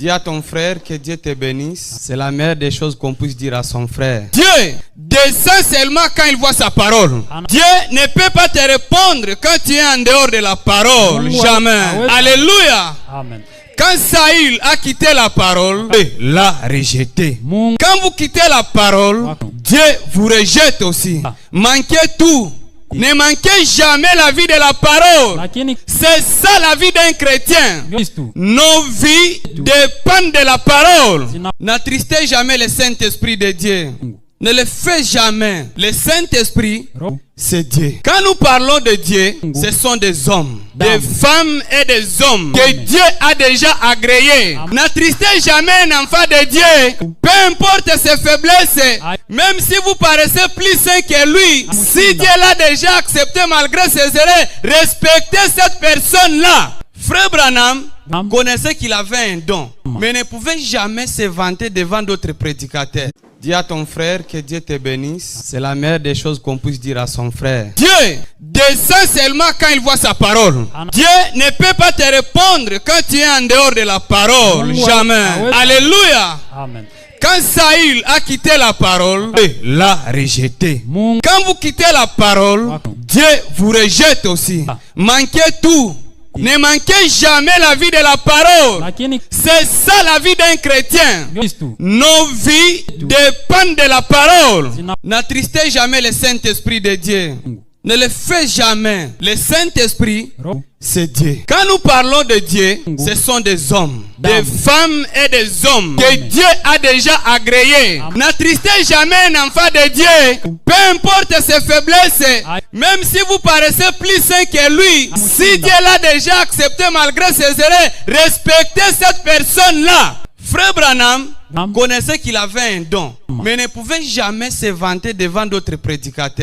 Dis à ton frère que Dieu te bénisse. C'est la meilleure des choses qu'on puisse dire à son frère. Dieu descend seulement quand il voit sa parole. Dieu ne peut pas te répondre quand tu es en dehors de la parole. Jamais. Alléluia. Amen. Quand Saül a quitté la parole, Dieu l'a rejeté. Quand vous quittez la parole, Dieu vous rejette aussi. Manquez tout. Ne manquez jamais la vie de la parole. C'est ça la vie d'un chrétien. Nos vies dépendent de la parole. N'attristez jamais le Saint-Esprit de Dieu. Ne le fais jamais. Le Saint-Esprit, c'est Dieu. Quand nous parlons de Dieu, ce sont des hommes, des femmes et des hommes que Dieu a déjà agréés. N'attristez jamais un enfant de Dieu. Peu importe ses faiblesses, même si vous paraissez plus saint que lui, si Dieu l'a déjà accepté malgré ses erreurs, respectez cette personne-là. Frère Branham connaissait qu'il avait un don, mais ne pouvait jamais se vanter devant d'autres prédicateurs. Dis à ton frère que Dieu te bénisse. C'est la meilleure des choses qu'on puisse dire à son frère. Dieu descend seulement quand il voit sa parole. Dieu ne peut pas te répondre quand tu es en dehors de la parole. Jamais. Alléluia. Amen. Quand Saül a quitté la parole, Dieu l'a rejeté. Quand vous quittez la parole, Dieu vous rejette aussi. Manquez tout. Ne manquez jamais la vie de la parole. C'est ça la vie d'un chrétien. Nos vies dépendent de la parole. N'attristez jamais le Saint-Esprit de Dieu. Ne le fais jamais. Le Saint-Esprit, c'est Dieu. Quand nous parlons de Dieu, ce sont des hommes, des femmes et des hommes que Dieu a déjà agréés. N'attristez jamais un enfant de Dieu. Peu importe ses faiblesses, même si vous paraissez plus saint que lui, si Dieu l'a déjà accepté malgré ses erreurs, respectez cette personne-là. Frère Branham connaissait qu'il avait un don, mais ne pouvait jamais se vanter devant d'autres prédicateurs.